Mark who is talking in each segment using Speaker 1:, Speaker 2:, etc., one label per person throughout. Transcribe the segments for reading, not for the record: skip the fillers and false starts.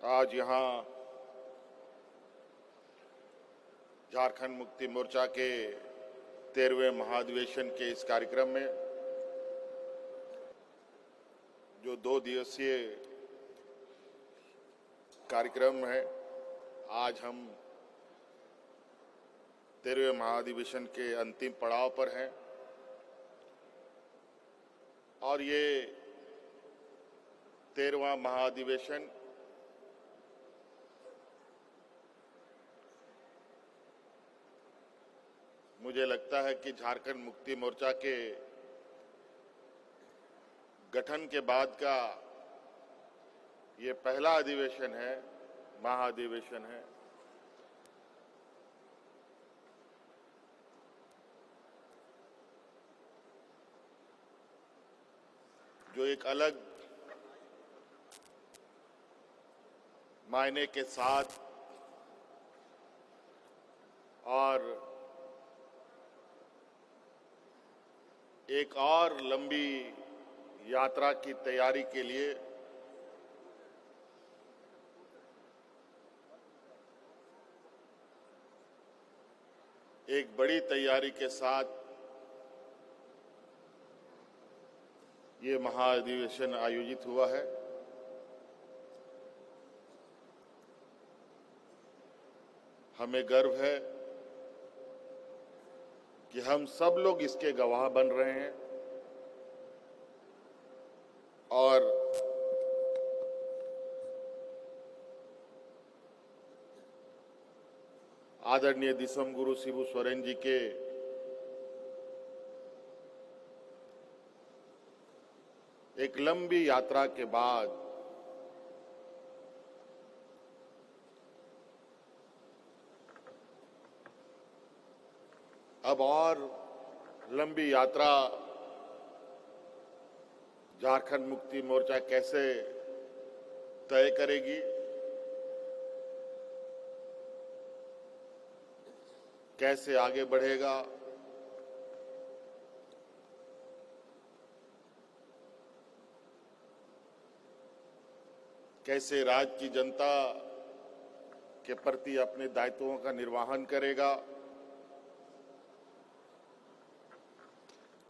Speaker 1: आज यहाँ झारखंड मुक्ति मोर्चा के 13वें महाधिवेशन के इस कार्यक्रम में जो 2 दिवसीय कार्यक्रम है, आज हम 13वें महाधिवेशन के अंतिम पड़ाव पर हैं और ये 13वां महाधिवेशन मुझे लगता है कि झारखंड मुक्ति मोर्चा के गठन के बाद का ये पहला अधिवेशन है, महाधिवेशन है। जो एक अलग मायने के साथ और एक और लंबी यात्रा की तैयारी के लिए एक बड़ी तैयारी के साथ ये महाधिवेशन आयोजित हुआ है। हमें गर्व है कि हम सब लोग इसके गवाह बन रहे हैं और आदरणीय दिसम गुरु शिबू सोरेन जी के एक लंबी यात्रा के बाद अब और लंबी यात्रा झारखंड मुक्ति मोर्चा कैसे तय करेगी, कैसे आगे बढ़ेगा, कैसे राज्य की जनता के प्रति अपने दायित्वों का निर्वहन करेगा,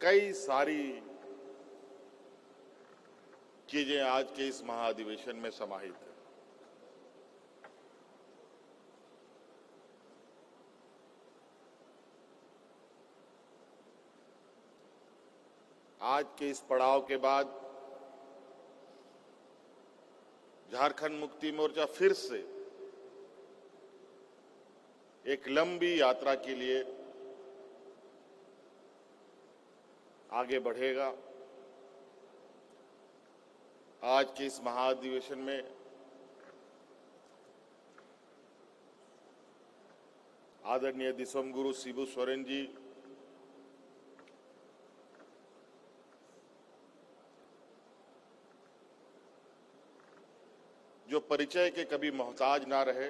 Speaker 1: कई सारी चीजें आज के इस महाधिवेशन में समाहित है। आज के इस पड़ाव के बाद झारखंड मुक्ति मोर्चा फिर से एक लंबी यात्रा के लिए आगे बढ़ेगा। आज के इस महाधिवेशन में आदरणीय दिसम गुरु शिबू सोरेन जी जो परिचय के कभी मोहताज ना रहे,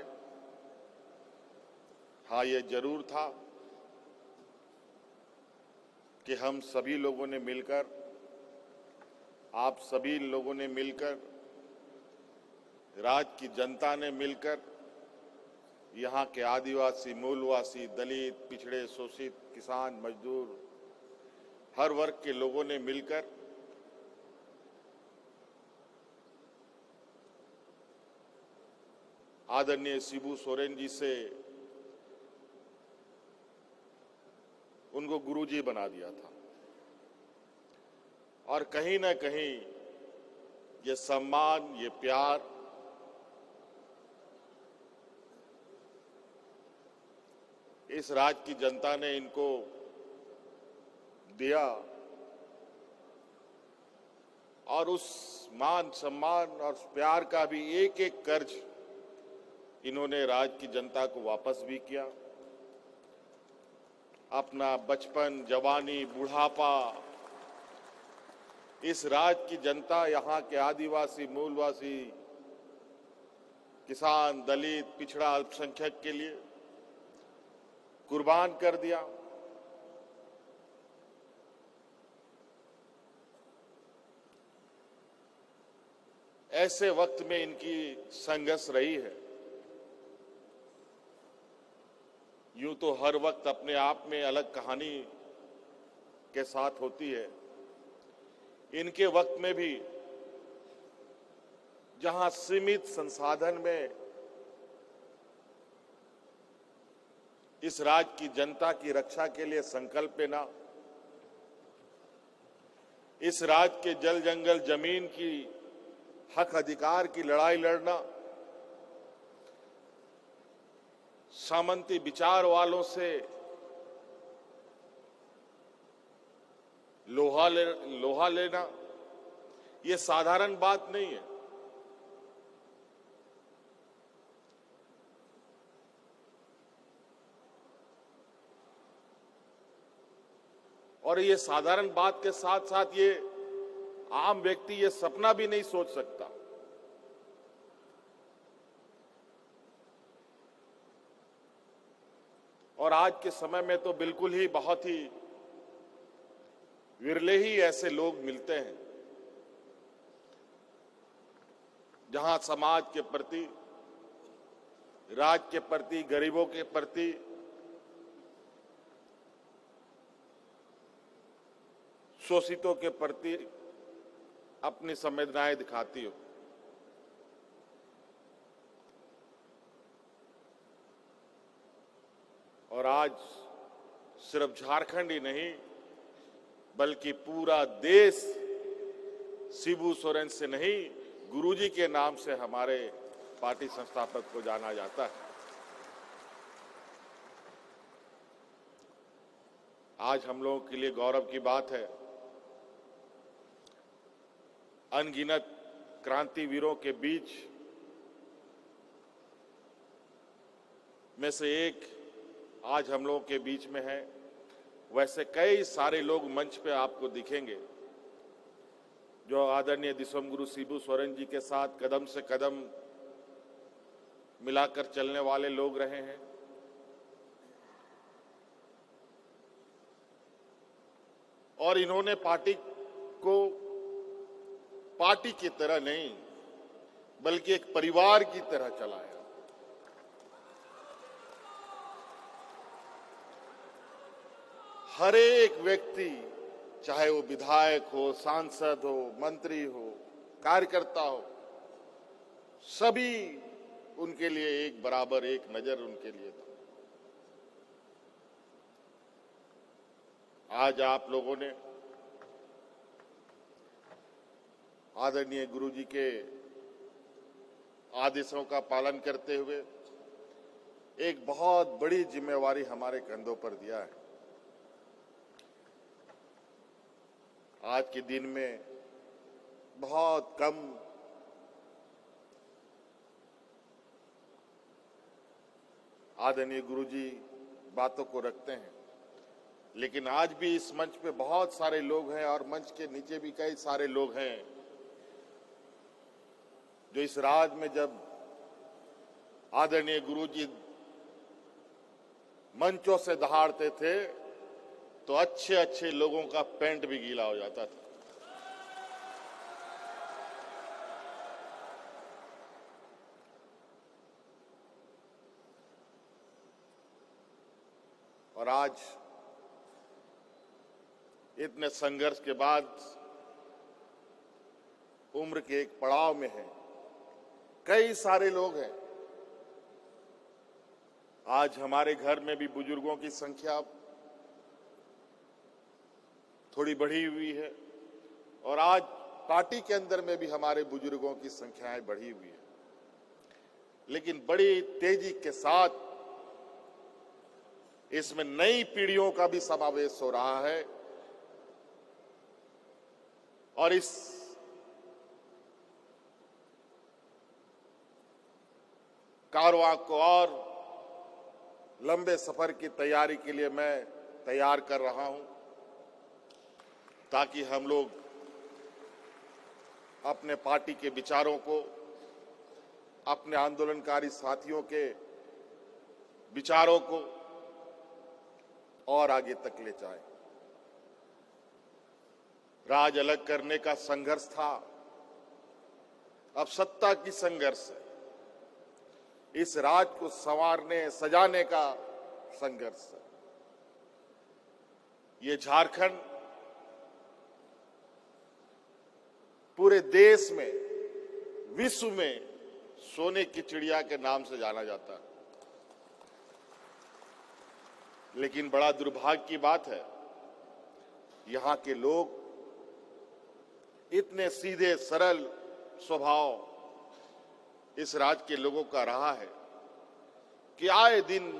Speaker 1: हाँ ये जरूर था कि हम सभी लोगों ने मिलकर, आप सभी लोगों ने मिलकर, राज्य की जनता ने मिलकर, यहाँ के आदिवासी, मूलवासी, दलित, पिछड़े, शोषित, किसान, मजदूर, हर वर्ग के लोगों ने मिलकर आदरणीय शिबू सोरेन जी से उनको गुरुजी बना दिया था और कहीं ना कहीं ये सम्मान, ये प्यार इस राज्य की जनता ने इनको दिया और उस मान, सम्मान और प्यार का भी एक एक कर्ज इन्होंने राज्य की जनता को वापस भी किया। अपना बचपन, जवानी, बुढ़ापा इस राज्य की जनता, यहाँ के आदिवासी, मूलवासी, किसान, दलित, पिछड़ा, अल्पसंख्यक के लिए कुर्बान कर दिया। ऐसे वक्त में इनकी संघर्ष रही है। यूं तो हर वक्त अपने आप में अलग कहानी के साथ होती है। इनके वक्त में भी जहां सीमित संसाधन में इस राज्य की जनता की रक्षा के लिए संकल्प लेना, इस राज्य के जल जंगल जमीन की हक अधिकार की लड़ाई लड़ना, सामंती विचार वालों से लोहा लेना, ये साधारण बात नहीं है। और ये साधारण बात के साथ साथ ये आम व्यक्ति ये सपना भी नहीं सोच सकता। और आज के समय में तो बिल्कुल ही बहुत ही विरले ही ऐसे लोग मिलते हैं जहां समाज के प्रति, राज्य के प्रति, गरीबों के प्रति शोषितों के प्रति अपनी संवेदनाएं दिखाती हो। और आज सिर्फ झारखंड ही नहीं बल्कि पूरा देश शिबू सोरेन से नहीं, गुरुजी के नाम से हमारे पार्टी संस्थापक को जाना जाता है। आज हम लोगों के लिए गौरव की बात है, अनगिनत क्रांतिवीरों के बीच में से एक आज हम लोगों के बीच में है। वैसे कई सारे लोग मंच पे आपको दिखेंगे जो आदरणीय दिसोम गुरु शिबू सोरेन जी के साथ कदम से कदम मिलाकर चलने वाले लोग रहे हैं। और इन्होंने पार्टी को पार्टी की तरह नहीं बल्कि एक परिवार की तरह चलाया। हर एक व्यक्ति, चाहे वो विधायक हो, सांसद हो, मंत्री हो, कार्यकर्ता हो, सभी उनके लिए एक बराबर, एक नजर उनके लिए था। आज आप लोगों ने आदरणीय गुरुजी के आदेशों का पालन करते हुए एक बहुत बड़ी जिम्मेवारी हमारे कंधों पर दिया है। आज के दिन में बहुत कम आदरणीय गुरुजी बातों को रखते हैं, लेकिन आज भी इस मंच पे बहुत सारे लोग हैं और मंच के नीचे भी कई सारे लोग हैं जो इस राज्य में जब आदरणीय गुरुजी मंचों से दहाड़ते थे तो अच्छे अच्छे लोगों का पैंट भी गीला हो जाता था। और आज इतने संघर्ष के बाद उम्र के एक पड़ाव में है, कई सारे लोग हैं। आज हमारे घर में भी बुजुर्गों की संख्या थोड़ी बढ़ी हुई है और आज पार्टी के अंदर में भी हमारे बुजुर्गों की संख्याएं बढ़ी हुई है, लेकिन बड़ी तेजी के साथ इसमें नई पीढ़ियों का भी समावेश हो रहा है। और इस कारवां को और लंबे सफर की तैयारी के लिए मैं तैयार कर रहा हूं, ताकि हम लोग अपने पार्टी के विचारों को, अपने आंदोलनकारी साथियों के विचारों को और आगे तक ले जाएं। राज अलग करने का संघर्ष था, अब सत्ता की संघर्ष है, इस राज को संवारने सजाने का संघर्ष है। ये झारखंड पूरे देश में, विश्व में सोने की चिड़िया के नाम से जाना जाता है। लेकिन बड़ा दुर्भाग्य की बात है, यहां के लोग इतने सीधे सरल स्वभाव इस राज्य के लोगों का रहा है कि आए दिन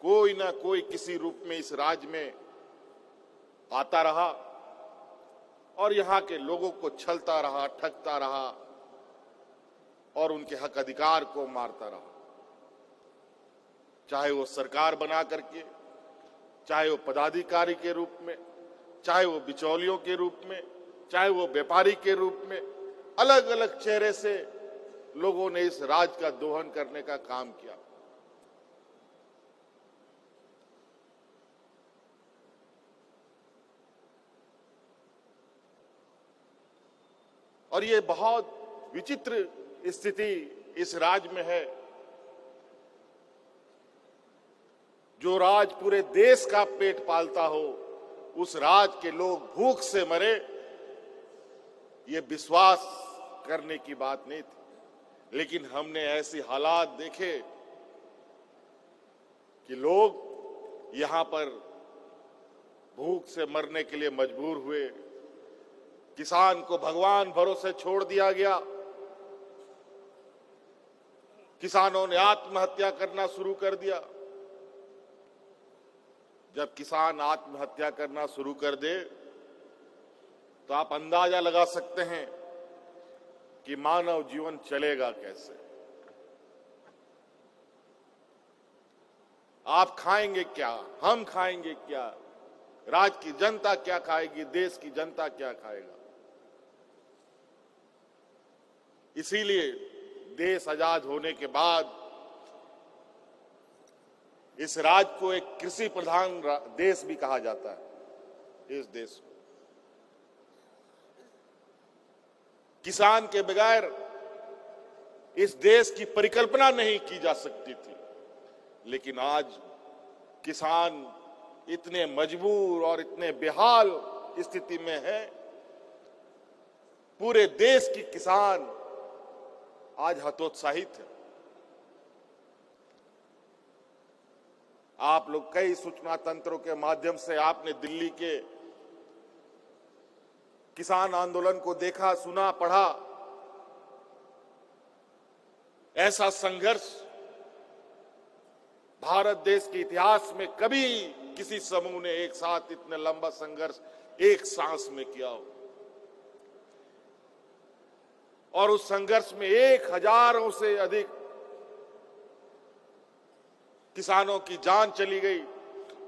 Speaker 1: कोई ना कोई किसी रूप में इस राज्य में आता रहा और यहां के लोगों को छलता रहा, ठगता रहा और उनके हक अधिकार को मारता रहा। चाहे वो सरकार बना करके, चाहे वो पदाधिकारी के रूप में, चाहे वो बिचौलियों के रूप में, चाहे वो व्यापारी के रूप में, अलग अलग चेहरे से लोगों ने इस राज का दोहन करने का काम किया। और ये बहुत विचित्र स्थिति इस राज्य में है। जो राज पूरे देश का पेट पालता हो, उस राज के लोग भूख से मरे, ये विश्वास करने की बात नहीं थी। लेकिन हमने ऐसे हालात देखे कि लोग यहां पर भूख से मरने के लिए मजबूर हुए। किसान को भगवान भरोसे छोड़ दिया गया। किसानों ने आत्महत्या करना शुरू कर दिया। जब किसान आत्महत्या करना शुरू कर दे तो आप अंदाजा लगा सकते हैं कि मानव जीवन चलेगा कैसे। आप खाएंगे क्या, हम खाएंगे क्या, राज्य की जनता क्या खाएगी, देश की जनता क्या खाएगा। इसीलिए देश आजाद होने के बाद इस राज्य को एक कृषि प्रधान देश भी कहा जाता है। इस देश को किसान के बगैर इस देश की परिकल्पना नहीं की जा सकती थी। लेकिन आज किसान इतने मजबूर और इतने बेहाल स्थिति में है। पूरे देश की किसान आज हतोत्साहित है। आप लोग कई सूचना तंत्रों के माध्यम से आपने दिल्ली के किसान आंदोलन को देखा, सुना, पढ़ा। ऐसा संघर्ष भारत देश के इतिहास में कभी किसी समूह ने एक साथ इतना लंबा संघर्ष एक सांस में किया हो। और उस संघर्ष में 1000 से अधिक किसानों की जान चली गई।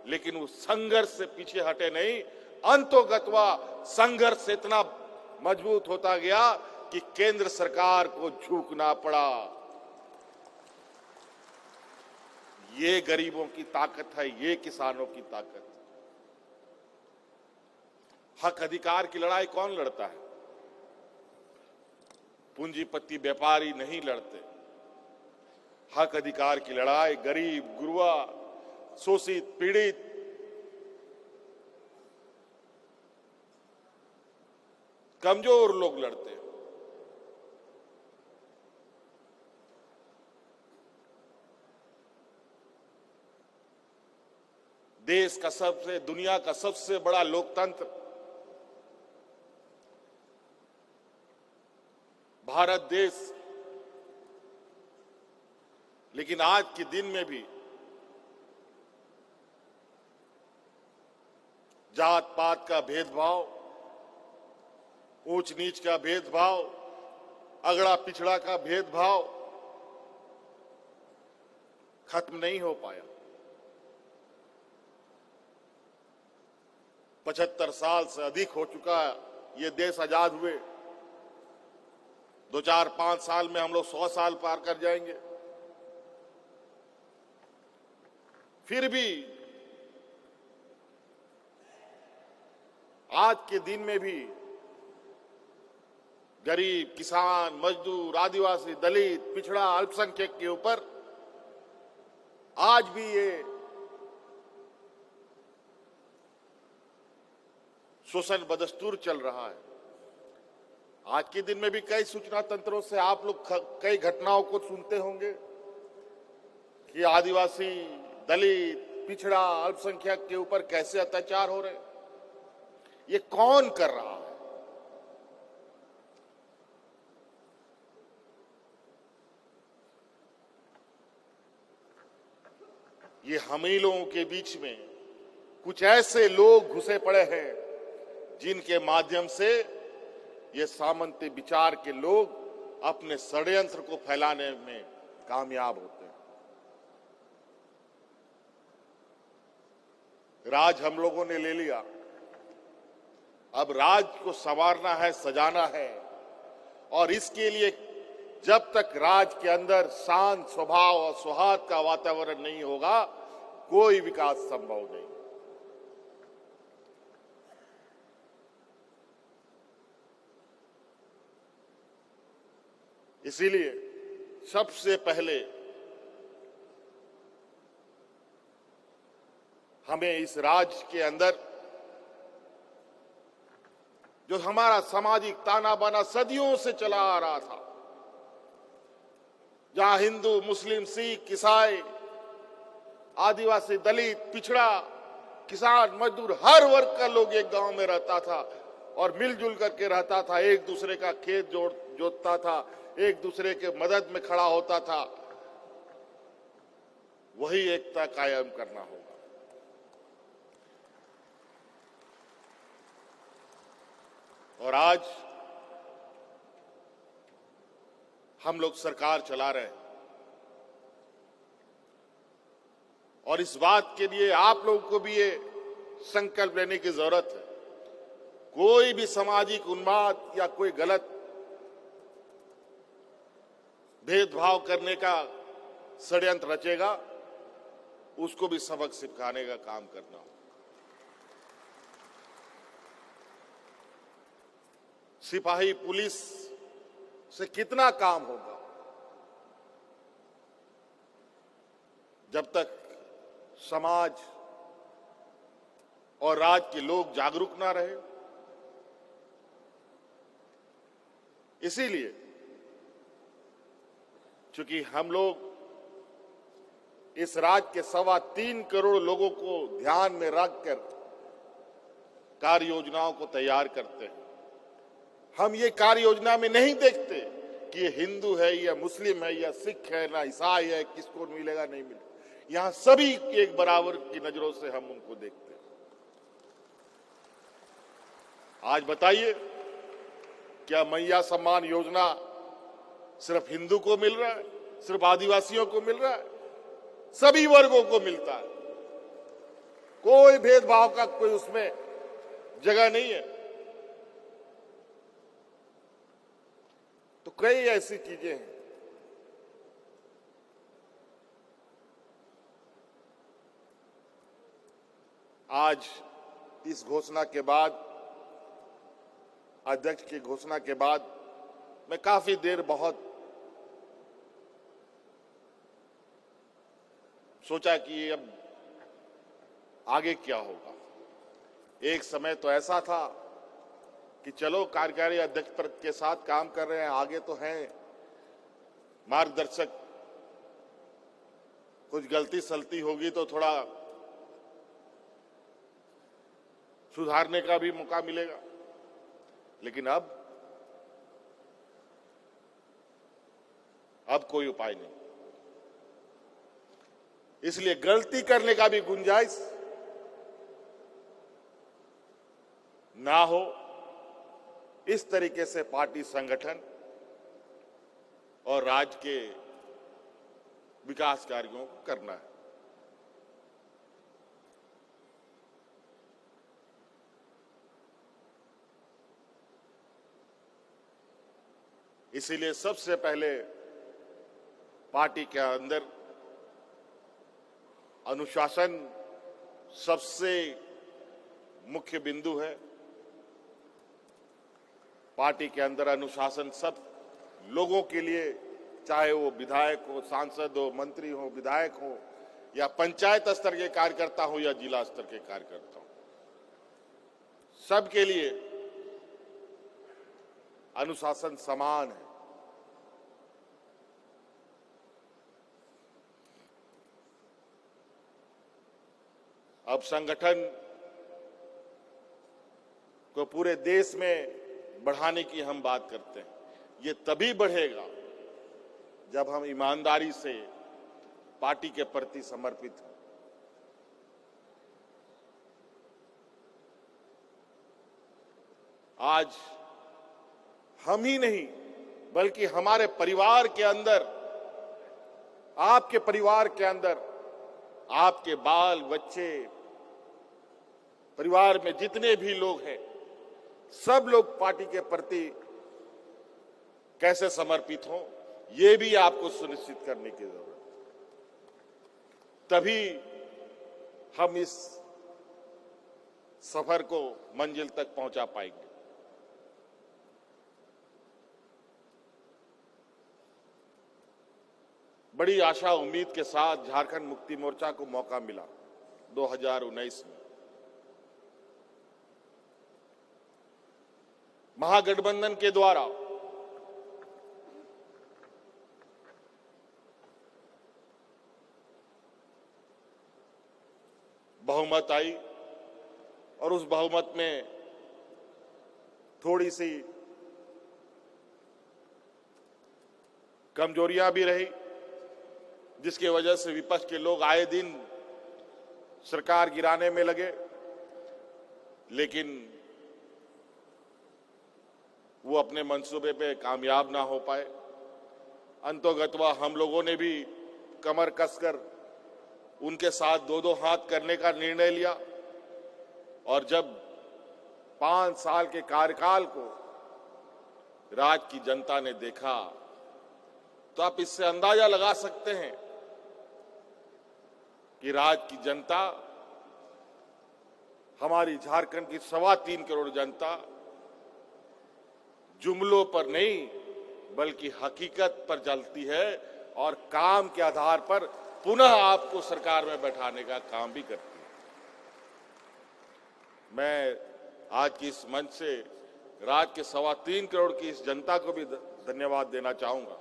Speaker 1: लेकिन उस संघर्ष से पीछे हटे नहीं। अंतोगत्वा संघर्ष इतना मजबूत होता गया कि केंद्र सरकार को झुकना पड़ा। ये गरीबों की ताकत है, ये किसानों की ताकत। हक अधिकार की लड़ाई कौन लड़ता है? पूंजीपति व्यापारी नहीं लड़ते। हक अधिकार की लड़ाई गरीब, गुरबा, शोषित, पीड़ित, कमजोर लोग लड़ते हैं। देश का दुनिया का सबसे बड़ा लोकतंत्र भारत देश, लेकिन आज के दिन में भी जात पात का भेदभाव, ऊंच नीच का भेदभाव, अगड़ा पिछड़ा का भेदभाव खत्म नहीं हो पाया। 75 साल से अधिक हो चुका है ये देश आजाद हुए। 2, 4, 5 साल में हम लोग 100 साल पार कर जाएंगे। फिर भी आज के दिन में भी गरीब, किसान, मजदूर, आदिवासी, दलित, पिछड़ा, अल्पसंख्यक के ऊपर आज भी ये शोषण बदस्तूर चल रहा है। आज के दिन में भी कई सूचना तंत्रों से आप लोग कई घटनाओं को सुनते होंगे कि आदिवासी, दलित, पिछड़ा, अल्पसंख्यक के ऊपर कैसे अत्याचार हो रहे हैं। ये कौन कर रहा है? ये हम ही लोगों के बीच में कुछ ऐसे लोग घुसे पड़े हैं जिनके माध्यम से ये सामंती विचार के लोग अपने षड्यंत्र को फैलाने में कामयाब होते हैं। राज हम लोगों ने ले लिया, अब राज को संवारना है, सजाना है, और इसके लिए जब तक राज के अंदर शांत स्वभाव और सौहार्द का वातावरण नहीं होगा, कोई विकास संभव नहीं। इसीलिए सबसे पहले हमें इस राज्य के अंदर जो हमारा सामाजिक ताना बाना सदियों से चला आ रहा था, जहां हिंदू, मुस्लिम, सिख, ईसाई, आदिवासी, दलित, पिछड़ा, किसान, मजदूर, हर वर्ग का लोग एक गांव में रहता था और मिलजुल करके रहता था, एक दूसरे का खेत जोतता था, एक दूसरे के मदद में खड़ा होता था, वही एकता कायम करना होगा। और आज हम लोग सरकार चला रहे हैं और इस बात के लिए आप लोगों को भी ये संकल्प लेने की जरूरत है, कोई भी सामाजिक उन्माद या कोई गलत भेदभाव करने का षड्यंत्र रचेगा, उसको भी सबक सिखाने का काम करना हो। सिपाही, पुलिस से कितना काम होगा जब तक समाज और राज्य के लोग जागरूक ना रहे। इसीलिए चूंकि हम लोग इस राज्य के 3.25 करोड़ लोगों को ध्यान में रखकर कार्य योजनाओं को तैयार करते हैं, हम ये कार्य योजना में नहीं देखते कि ये हिंदू है या मुस्लिम है या सिख है ना ईसाई है, किसको मिलेगा नहीं मिलेगा। यहां सभी एक बराबर की नजरों से हम उनको देखते हैं। आज बताइए, क्या मैया सम्मान योजना सिर्फ हिंदू को मिल रहा है, सिर्फ आदिवासियों को मिल रहा है? सभी वर्गों को मिलता है, कोई भेदभाव का कोई उसमें जगह नहीं है। तो कई ऐसी चीजें हैं। आज इस घोषणा के बाद, अध्यक्ष की घोषणा के बाद, मैं काफी देर बहुत सोचा कि अब आगे क्या होगा। एक समय तो ऐसा था कि चलो कार्यकारी अध्यक्ष पद के साथ काम कर रहे हैं, आगे तो हैं मार्गदर्शक, कुछ गलती सलती होगी तो थोड़ा सुधारने का भी मौका मिलेगा। लेकिन अब कोई उपाय नहीं। इसलिए गलती करने का भी गुंजाइश ना हो, इस तरीके से पार्टी संगठन और राज्य के विकास कार्यों को करना है। इसीलिए सबसे पहले पार्टी के अंदर अनुशासन सबसे मुख्य बिंदु है। पार्टी के अंदर अनुशासन सब लोगों के लिए, चाहे वो विधायक हो, सांसद हो, मंत्री हो, विधायक हो, या पंचायत स्तर के कार्यकर्ता हो या जिला स्तर के कार्यकर्ता हो, सबके लिए अनुशासन समान है। अब संगठन को पूरे देश में बढ़ाने की हम बात करते हैं। ये तभी बढ़ेगा जब हम ईमानदारी से पार्टी के प्रति समर्पित हों। आज हम ही नहीं बल्कि हमारे परिवार के अंदर, आपके परिवार के अंदर, आपके बाल बच्चे, परिवार में जितने भी लोग हैं, सब लोग पार्टी के प्रति कैसे समर्पित हों, ये भी आपको सुनिश्चित करने की जरूरत है। तभी हम इस सफर को मंजिल तक पहुंचा पाएंगे। बड़ी आशा उम्मीद के साथ झारखंड मुक्ति मोर्चा को मौका मिला 2019 में। महागठबंधन के द्वारा बहुमत आई और उस बहुमत में थोड़ी सी कमजोरियां भी रही, जिसकी वजह से विपक्ष के लोग आए दिन सरकार गिराने में लगे, लेकिन वो अपने मंसूबे पे कामयाब ना हो पाए। अंतोगत्वा हम लोगों ने भी कमर कसकर उनके साथ दो दो हाथ करने का निर्णय लिया और जब 5 साल के कार्यकाल को राज्य की जनता ने देखा तो आप इससे अंदाजा लगा सकते हैं कि राज्य की जनता, हमारी झारखंड की 3.25 करोड़ जनता जुमलों पर नहीं बल्कि हकीकत पर चलती है और काम के आधार पर पुनः आपको सरकार में बैठाने का काम भी करती है। मैं आज की इस मंच से राज्य के 3.25 करोड़ की इस जनता को भी धन्यवाद देना चाहूंगा।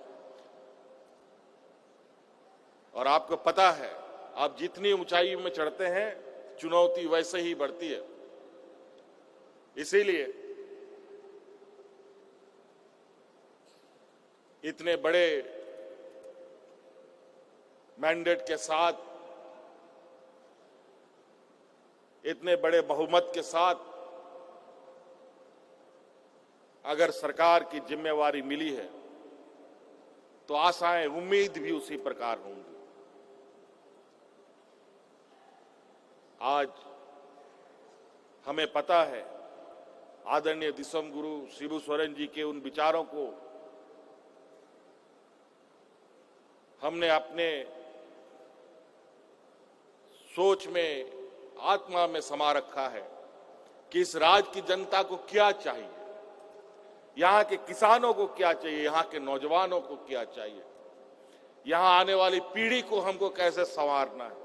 Speaker 1: और आपको पता है, आप जितनी ऊंचाई में चढ़ते हैं चुनौती वैसे ही बढ़ती है। इसीलिए इतने बड़े मैंडेट के साथ, इतने बड़े बहुमत के साथ अगर सरकार की जिम्मेवारी मिली है तो आशाएं, उम्मीद भी उसी प्रकार होंगी। आज हमें पता है आदरणीय दिसोम गुरु शिबू सोरेन जी के उन विचारों को हमने अपने सोच में, आत्मा में समा रखा है कि इस राज्य की जनता को क्या चाहिए, यहां के किसानों को क्या चाहिए, यहां के नौजवानों को क्या चाहिए, यहां आने वाली पीढ़ी को हमको कैसे संवारना है।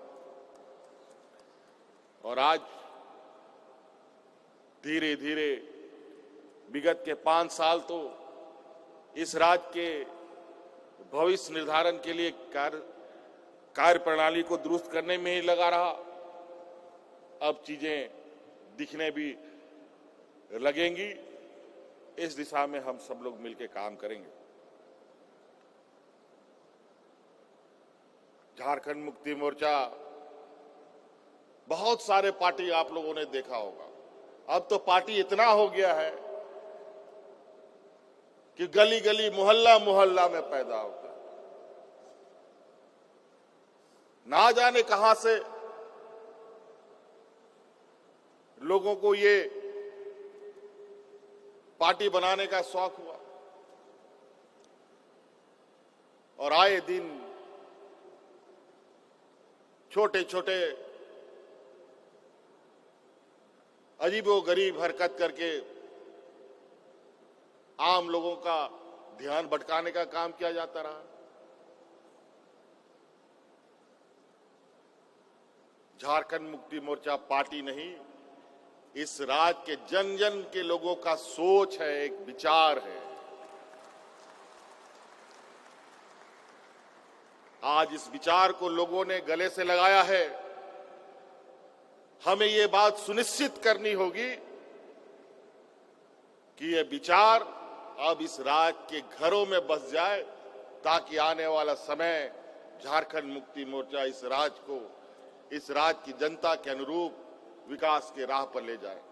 Speaker 1: और आज धीरे धीरे विगत के 5 साल तो इस राज्य के भविष्य निर्धारण के लिए कार्य प्रणाली को दुरुस्त करने में ही लगा रहा। अब चीजें दिखने भी लगेंगी। इस दिशा में हम सब लोग मिलकर काम करेंगे। झारखंड मुक्ति मोर्चा, बहुत सारे पार्टी आप लोगों ने देखा होगा। अब तो पार्टी इतना हो गया है कि गली गली, मोहल्ला मोहल्ला में पैदा होता है। ना जाने कहां से लोगों को ये पार्टी बनाने का शौक हुआ और आए दिन छोटे छोटे अजीबोगरीब हरकत करके आम लोगों का ध्यान भटकाने का काम किया जाता रहा। झारखंड मुक्ति मोर्चा पार्टी नहीं, इस राज्य के जन जन के लोगों का सोच है, एक विचार है। आज इस विचार को लोगों ने गले से लगाया है। हमें ये बात सुनिश्चित करनी होगी कि ये विचार अब इस राज्य के घरों में बस जाए, ताकि आने वाला समय झारखंड मुक्ति मोर्चा इस राज्य को, इस राज्य की जनता के अनुरूप विकास के राह पर ले जाए।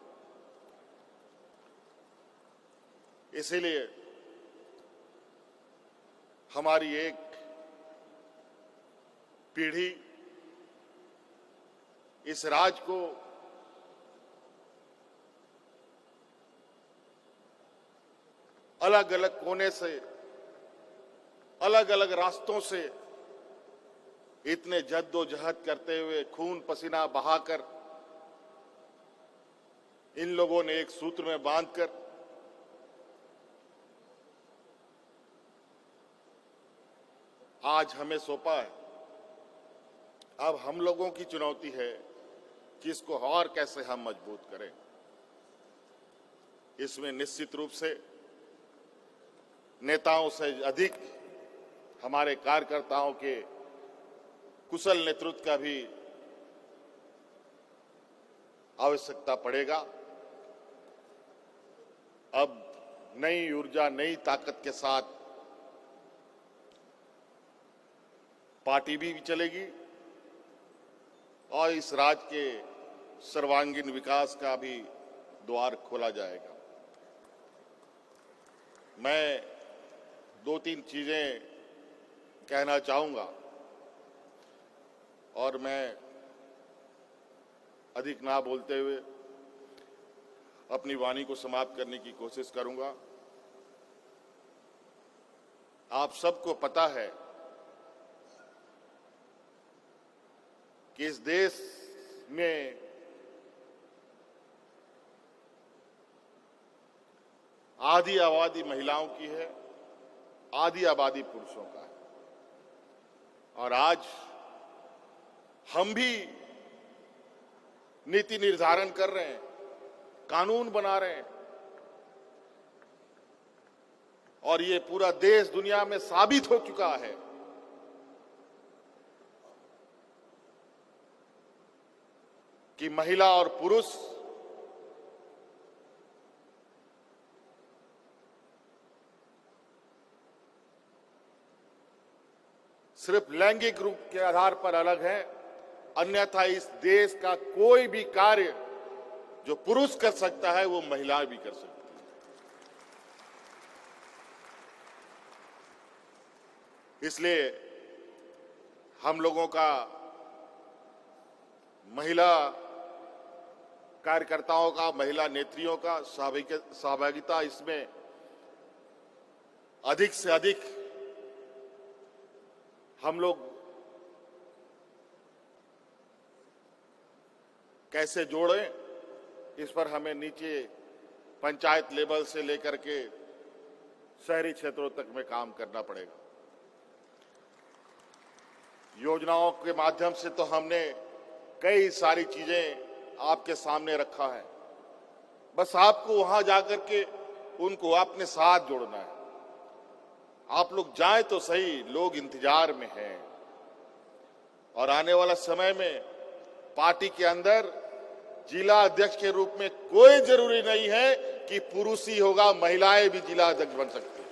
Speaker 1: इसीलिए हमारी एक पीढ़ी इस राज्य को अलग अलग कोने से, अलग अलग रास्तों से इतने जद्दोजहद करते हुए, खून पसीना बहाकर इन लोगों ने एक सूत्र में बांधकर आज हमें सौंपा है। अब हम लोगों की चुनौती है कि इसको और कैसे हम मजबूत करें। इसमें निश्चित रूप से नेताओं से अधिक हमारे कार्यकर्ताओं के कुशल नेतृत्व का भी आवश्यकता पड़ेगा। अब नई ऊर्जा, नई ताकत के साथ पार्टी भी चलेगी और इस राज्य के सर्वांगीण विकास का भी द्वार खोला जाएगा। मैं दो तीन चीजें कहना चाहूंगा और मैं अधिक ना बोलते हुए अपनी वाणी को समाप्त करने की कोशिश करूंगा। आप सबको पता है कि इस देश में आधी आबादी महिलाओं की है, आधी आबादी पुरुषों का है। और आज हम भी नीति निर्धारण कर रहे हैं, कानून बना रहे हैं और ये पूरा देश दुनिया में साबित हो चुका है कि महिला और पुरुष सिर्फ लैंगिक रूप के आधार पर अलग है, अन्यथा इस देश का कोई भी कार्य जो पुरुष कर सकता है वो महिला भी कर सकती है। इसलिए हम लोगों का, महिला कार्यकर्ताओं का, महिला नेत्रियों का सहभागिता इसमें अधिक से अधिक हम लोग कैसे जोड़ें, इस पर हमें नीचे पंचायत लेवल से लेकर के शहरी क्षेत्रों तक में काम करना पड़ेगा। योजनाओं के माध्यम से तो हमने कई सारी चीजें आपके सामने रखा है, बस आपको वहां जाकर के उनको अपने साथ जोड़ना है। आप लोग जाएं तो सही, लोग इंतजार में हैं और आने वाला समय में पार्टी के अंदर जिला अध्यक्ष के रूप में कोई जरूरी नहीं है कि पुरुष ही होगा, महिलाएं भी जिला अध्यक्ष बन सकती है,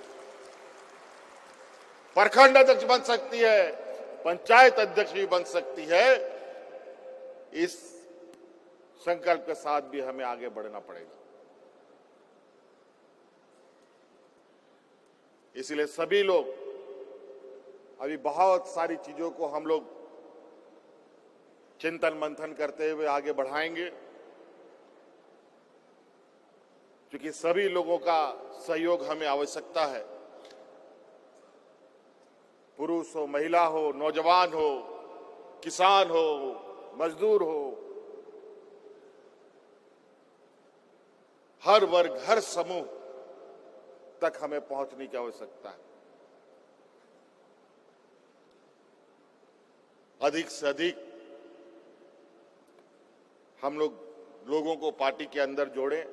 Speaker 1: प्रखंड अध्यक्ष बन सकती है, पंचायत अध्यक्ष भी बन सकती है। इस संकल्प के साथ भी हमें आगे बढ़ना पड़ेगा। इसलिए सभी लोग अभी बहुत सारी चीजों को हम लोग चिंतन मंथन करते हुए आगे बढ़ाएंगे, क्योंकि सभी लोगों का सहयोग हमें आवश्यकता है। पुरुष हो, महिला हो, नौजवान हो, किसान हो, मजदूर हो, हर वर्ग, हर समूह तक हमें पहुंचने की आवश्यकता है। अधिक से अधिक हम लोगों को पार्टी के अंदर जोड़ें,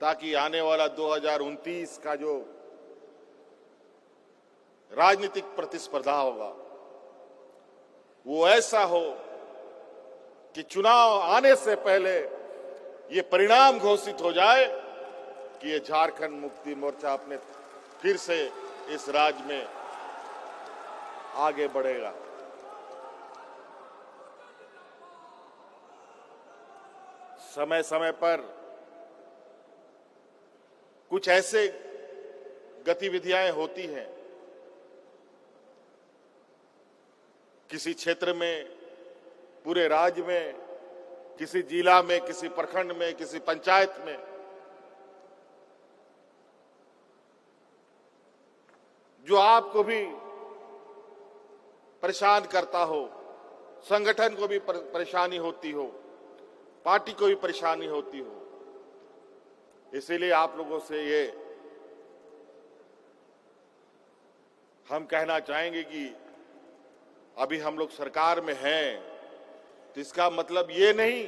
Speaker 1: ताकि आने वाला 2029 का जो राजनीतिक प्रतिस्पर्धा होगा वो ऐसा हो कि चुनाव आने से पहले ये परिणाम घोषित हो जाए कि ये झारखंड मुक्ति मोर्चा अपने फिर से इस राज्य में आगे बढ़ेगा। समय समय पर कुछ ऐसे गतिविधियां होती हैं, किसी क्षेत्र में, पूरे राज्य में, किसी जिला में, किसी प्रखंड में, किसी पंचायत में, जो आपको भी परेशान करता हो, संगठन को भी परेशानी होती हो, पार्टी को भी परेशानी होती हो। इसीलिए आप लोगों से ये हम कहना चाहेंगे कि अभी हम लोग सरकार में हैं, तो इसका मतलब ये नहीं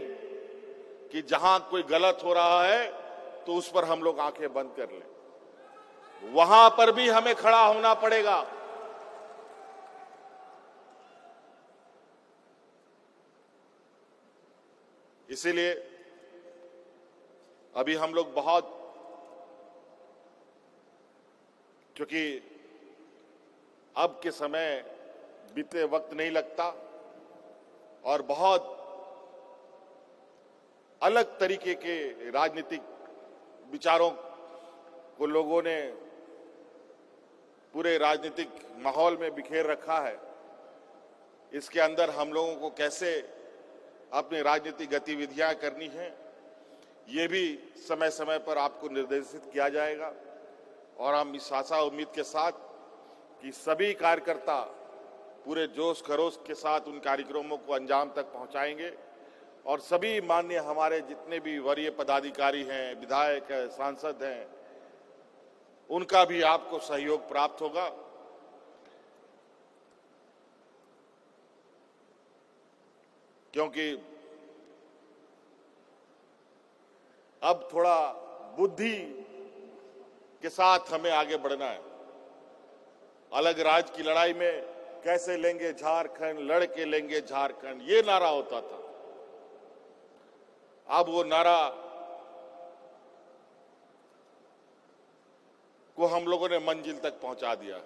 Speaker 1: कि जहां कोई गलत हो रहा है तो उस पर हम लोग आंखें बंद कर लें। वहां पर भी हमें खड़ा होना पड़ेगा। इसीलिए अभी हम लोग बहुत, क्योंकि अब के समय बीते वक्त नहीं लगता और बहुत अलग तरीके के राजनीतिक विचारों को लोगों ने पूरे राजनीतिक माहौल में बिखेर रखा है। इसके अंदर हम लोगों को कैसे अपनी राजनीतिक गतिविधियां करनी है, ये भी समय समय पर आपको निर्देशित किया जाएगा। और हम इस आशा उम्मीद के साथ कि सभी कार्यकर्ता पूरे जोश खरोश के साथ उन कार्यक्रमों को अंजाम तक पहुंचाएंगे और सभी माननीय हमारे जितने भी वरीय पदाधिकारी हैं, विधायक हैं, सांसद हैं, उनका भी आपको सहयोग प्राप्त होगा। क्योंकि अब थोड़ा बुद्धि के साथ हमें आगे बढ़ना है। अलग राज्य की लड़ाई में कैसे लेंगे झारखंड, लड़ के लेंगे झारखंड, ये नारा होता था। अब वो नारा को हम लोगों ने मंजिल तक पहुंचा दिया।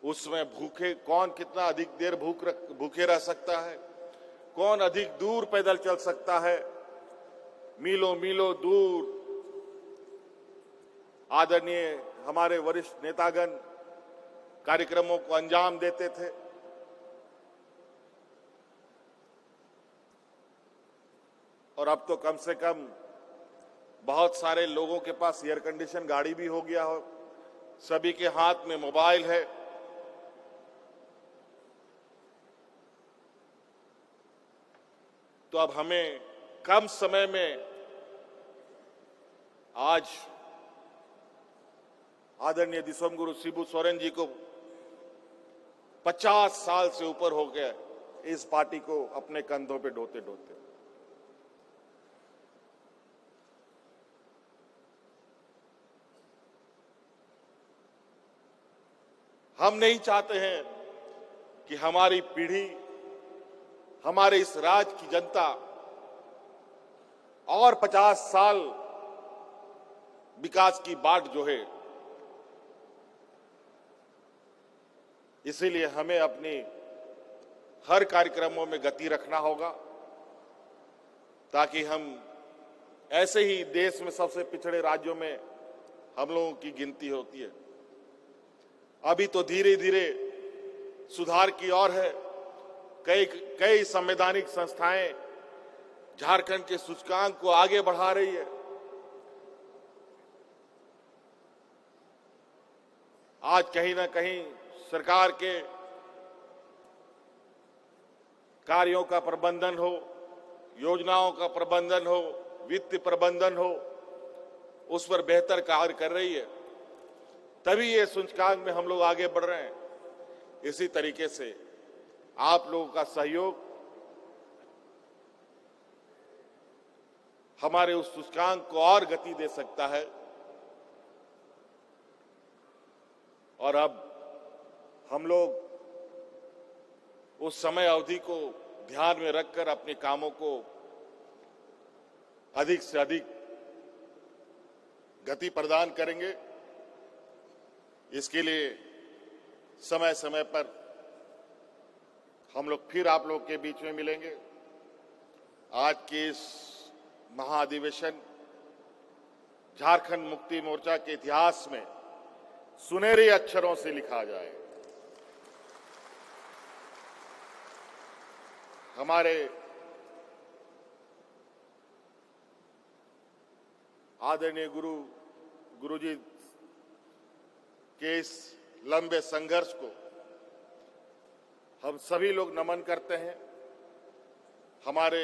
Speaker 1: उसमें भूखे कौन कितना अधिक देर भूखे रह सकता है, कौन अधिक दूर पैदल चल सकता है, मीलों मीलों दूर आदरणीय हमारे वरिष्ठ नेतागण कार्यक्रमों को अंजाम देते थे। और अब तो कम से कम बहुत सारे लोगों के पास एयर कंडीशन गाड़ी भी हो गया हो, सभी के हाथ में मोबाइल है। तो अब हमें कम समय में आज आदरणीय दिसोम गुरु शिबू सोरेन जी को 50 साल से ऊपर हो गया इस पार्टी को अपने कंधों पे ढोते ढोते। हम नहीं चाहते हैं कि हमारी पीढ़ी, हमारे इस राज्य की जनता और 50 साल विकास की बाट जो है। इसीलिए हमें अपनी हर कार्यक्रमों में गति रखना होगा, ताकि हम ऐसे ही देश में सबसे पिछड़े राज्यों में हम लोगों की गिनती होती है। अभी तो धीरे धीरे सुधार की ओर है। कई संवैधानिक संस्थाएं झारखंड के सूचकांक को आगे बढ़ा रही है। आज कहीं ना कहीं सरकार के कार्यों का प्रबंधन हो, योजनाओं का प्रबंधन हो, वित्त प्रबंधन हो, उस पर बेहतर कार्य कर रही है, तभी ये सूचकांक में हम लोग आगे बढ़ रहे हैं। इसी तरीके से आप लोगों का सहयोग हमारे उस सूचकांक को और गति दे सकता है। और अब हम लोग उस समय अवधि को ध्यान में रखकर अपने कामों को अधिक से अधिक गति प्रदान करेंगे। इसके लिए समय समय पर हम लोग फिर आप लोग के बीच में मिलेंगे। आज के इस महाधिवेशन झारखंड मुक्ति मोर्चा के इतिहास में सुनहरे अक्षरों से लिखा जाए। हमारे आदरणीय गुरुजी के इस लंबे संघर्ष को हम सभी लोग नमन करते हैं। हमारे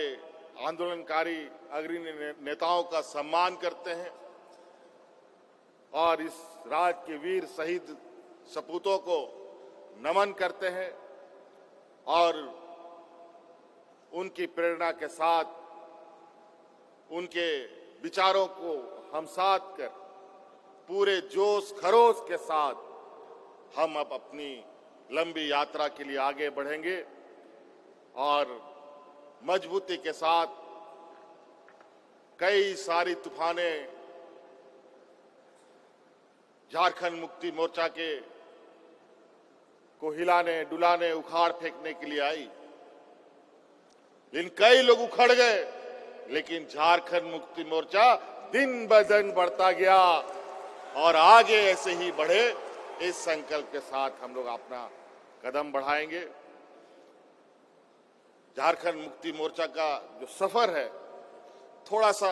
Speaker 1: आंदोलनकारी अग्रणी नेताओं का सम्मान करते हैं और इस राज्य के वीर शहीद सपूतों को नमन करते हैं और उनकी प्रेरणा के साथ उनके विचारों को हमसात कर पूरे जोश खरोश के साथ हम अब अपनी लंबी यात्रा के लिए आगे बढ़ेंगे और मजबूती के साथ कई सारी तूफानें झारखंड मुक्ति मोर्चा के को हिलाने डुलाने उखाड़ फेंकने के लिए आई, लेकिन कई लोग उखड़ गए, लेकिन झारखंड मुक्ति मोर्चा दिन ब दिन बढ़ता गया और आगे ऐसे ही बढ़े। इस संकल्प के साथ हम लोग अपना कदम बढ़ाएंगे। झारखंड मुक्ति मोर्चा का जो सफर है थोड़ा सा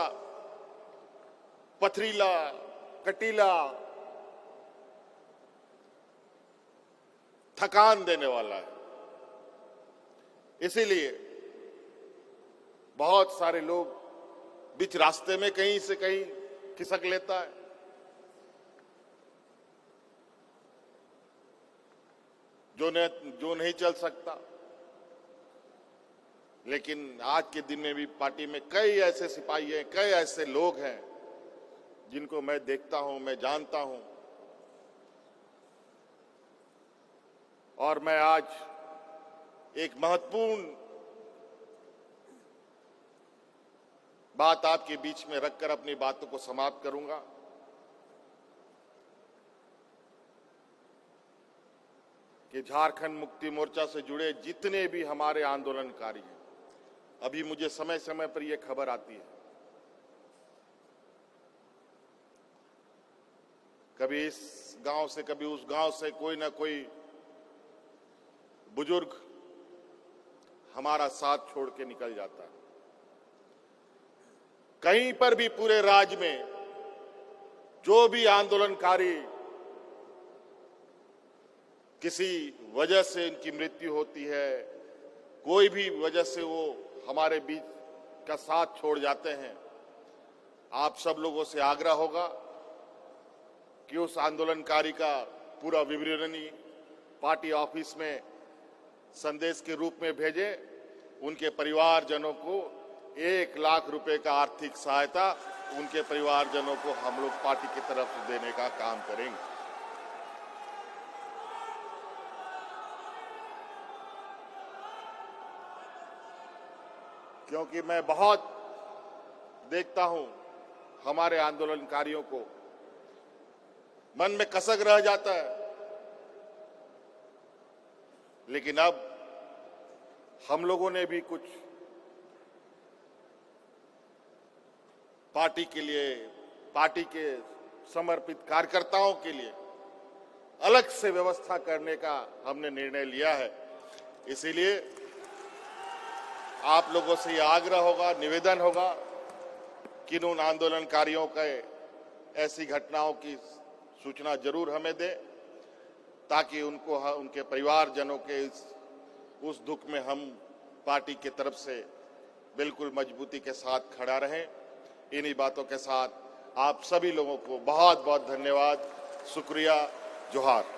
Speaker 1: पथरीला, कटीला, थकान देने वाला है। इसीलिए बहुत सारे लोग बीच रास्ते में कहीं से कहीं खिसक लेता है। जो नहीं चल सकता। लेकिन आज के दिन में भी पार्टी में कई ऐसे सिपाही हैं, कई ऐसे लोग हैं जिनको मैं देखता हूं, मैं जानता हूं। और मैं आज एक महत्वपूर्ण बात आपके बीच में रखकर अपनी बातों को समाप्त करूंगा। कि झारखंड मुक्ति मोर्चा से जुड़े जितने भी हमारे आंदोलनकारी हैं, अभी मुझे समय समय पर यह खबर आती है, कभी इस गांव से कभी उस गांव से कोई ना कोई बुजुर्ग हमारा साथ छोड़ के निकल जाता है। कहीं पर भी पूरे राज्य में जो भी आंदोलनकारी किसी वजह से इनकी मृत्यु होती है, कोई भी वजह से वो हमारे बीच का साथ छोड़ जाते हैं, आप सब लोगों से आग्रह होगा कि उस आंदोलनकारी का पूरा विवरणी पार्टी ऑफिस में संदेश के रूप में भेजें। उनके परिवारजनों को 1 लाख रुपए का आर्थिक सहायता उनके परिवारजनों को हम लोग पार्टी की तरफ से देने का काम करेंगे। क्योंकि मैं बहुत देखता हूं हमारे आंदोलनकारियों को, मन में कसक रह जाता है। लेकिन अब हम लोगों ने भी कुछ पार्टी के लिए, पार्टी के समर्पित कार्यकर्ताओं के लिए अलग से व्यवस्था करने का हमने निर्णय लिया है। इसीलिए आप लोगों से यह आग्रह होगा, निवेदन होगा कि उन आंदोलनकारियों के ऐसी घटनाओं की सूचना जरूर हमें दें, ताकि उनको, उनके परिवारजनों के उस दुख में हम पार्टी की तरफ से बिल्कुल मजबूती के साथ खड़ा रहें। इन्हीं बातों के साथ आप सभी लोगों को बहुत बहुत धन्यवाद, शुक्रिया, जोहार।